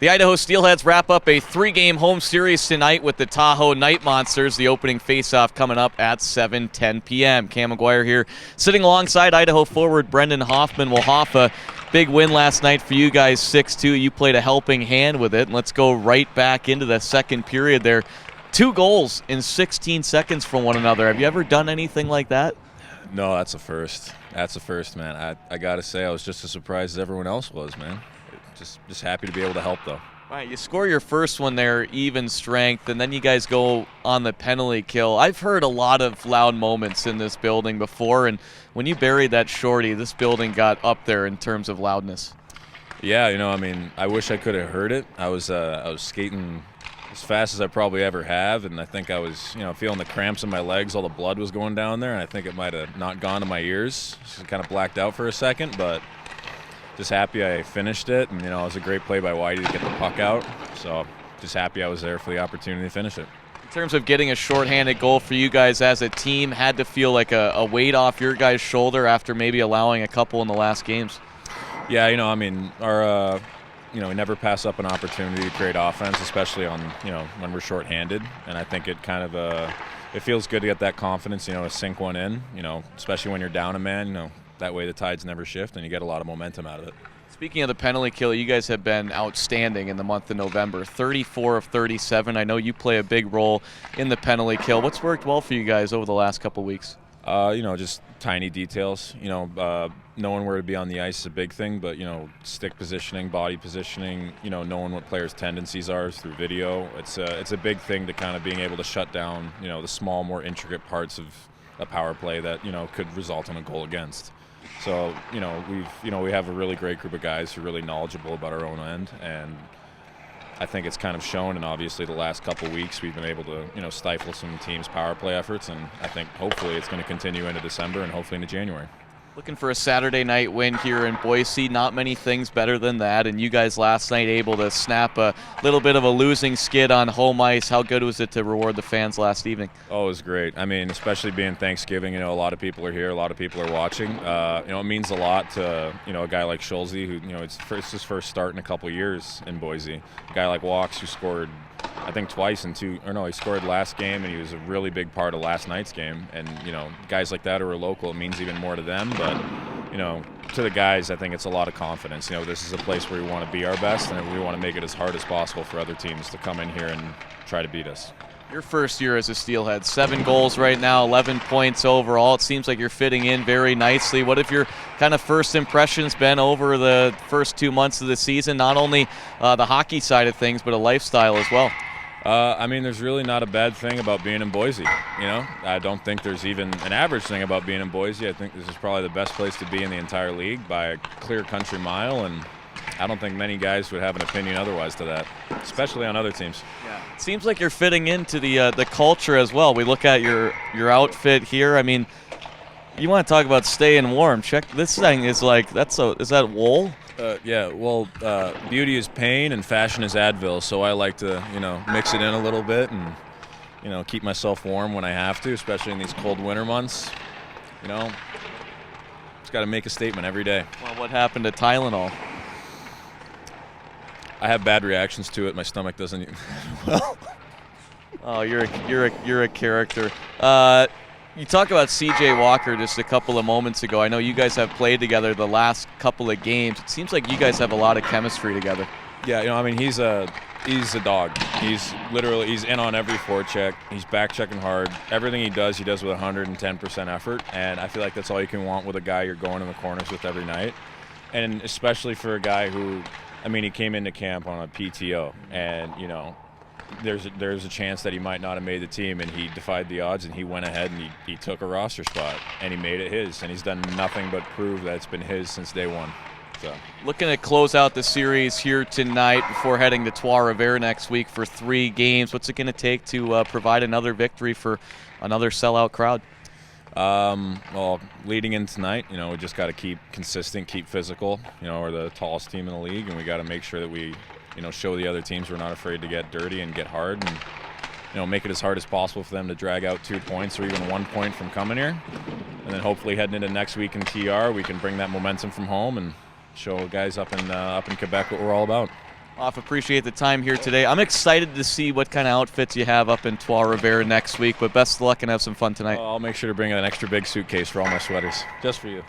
The Idaho Steelheads wrap up a 3-game home series tonight with the Tahoe Night Monsters. The opening faceoff coming up at 7:10 p.m. Cam McGuire here sitting alongside Idaho forward Brendan Hoffmann. Well, Hoffa, big win last night for you guys, 6-2. You played a helping hand with it. And let's go right back into the second period there. 2 goals in 16 seconds from one another. Have you ever done anything like that? No, that's a first. That's a first, man. I got to say, I was just as surprised as everyone else was, man. Just happy to be able to help, though. All right, you score your first one there, even strength, and then you guys go on the penalty kill. I've heard a lot of loud moments in this building before, and when you buried that shorty, this building got up there in terms of loudness. Yeah, I mean, I wish I could have heard it. I was skating as fast as I probably ever have, and I think I was, feeling the cramps in my legs. All the blood was going down there, and I think it might have not gone to my ears. Just kind of blacked out for a second, but just happy I finished it, and it was a great play by Whitey to get the puck out. So just happy I was there for the opportunity to finish it. In terms of getting a shorthanded goal for you guys as a team, had to feel like a weight off your guys' shoulder after maybe allowing a couple in the last games. Yeah, I mean, our we never pass up an opportunity to create offense, especially on when we're shorthanded, and I think it kind of it feels good to get that confidence, to sink one in, especially when you're down a man, that way the tides never shift and you get a lot of momentum out of it. Speaking of the penalty kill, you guys have been outstanding in the month of November. 34 of 37. I know you play a big role in the penalty kill. What's worked well for you guys over the last couple weeks? Just tiny details. Knowing where to be on the ice is a big thing, but stick positioning, body positioning, knowing what players' tendencies are through video. It's a big thing to kind of being able to shut down, the small, more intricate parts of a power play that could result in a goal against. So, we have a really great group of guys who are really knowledgeable about our own end, and I think it's kind of shown, and obviously the last couple of weeks we've been able to, stifle some teams' power play efforts, and I think hopefully it's going to continue into December and hopefully into January. Looking for a Saturday night win here in Boise. Not many things better than that, and you guys last night able to snap a little bit of a losing skid on home ice. How good was it to reward the fans last evening? Oh, it was great. I mean, especially being Thanksgiving, a lot of people are here, a lot of people are watching. It means a lot to, a guy like Schulze, who, it's his first start in a couple years in Boise. A guy like Walks, who scored, I think twice he scored last game, and he was a really big part of last night's game. And, guys like that who are local, it means even more to them. But, to the guys, I think it's a lot of confidence. This is a place where we want to be our best, and we want to make it as hard as possible for other teams to come in here and try to beat us. Your first year as a Steelhead, 7 goals right now, 11 points overall. It seems like you're fitting in very nicely. What have your kind of first impressions been over the first 2 months of the season? Not only the hockey side of things, but a lifestyle as well. I mean, there's really not a bad thing about being in Boise, I don't think there's even an average thing about being in Boise. I think this is probably the best place to be in the entire league by a clear country mile, and I don't think many guys would have an opinion otherwise to that, especially on other teams. Yeah. It seems like you're fitting into the culture as well. We look at your outfit here. I mean, you want to talk about staying warm. Check this thing is like, is that wool? Yeah, well, beauty is pain and fashion is Advil, so I like to, mix it in a little bit and, keep myself warm when I have to, especially in these cold winter months. Just got to make a statement every day. Well, what happened to Tylenol? I have bad reactions to it. My stomach doesn't well. Oh, you're a character. You talk about C.J. Walker just a couple of moments ago. I know you guys have played together the last couple of games. It seems like you guys have a lot of chemistry together. Yeah, I mean, he's a dog. He's in on every forecheck. He's back checking hard. Everything he does with 110% effort, and I feel like that's all you can want with a guy you're going in the corners with every night. And especially for a guy who, I mean, he came into camp on a PTO, and, there's a chance that he might not have made the team, and he defied the odds, and he went ahead and he took a roster spot, and he made it his, and he's done nothing but prove that it's been his since day one. So, looking to close out the series here tonight before heading to Trois-Rivières next week for 3 games. What's it going to take to provide another victory for another sellout crowd? Well, leading in tonight, we just got to keep consistent, keep physical. We're the tallest team in the league, and we got to make sure that we show the other teams we're not afraid to get dirty and get hard, and make it as hard as possible for them to drag out 2 points or even 1 point from coming here. And then hopefully heading into next week in TR, we can bring that momentum from home and show guys up in Quebec what we're all about. Off, appreciate the time here today. I'm excited to see what kind of outfits you have up in Trois-Rivières next week, but best of luck and have some fun tonight. I'll make sure to bring an extra big suitcase for all my sweaters, just for you.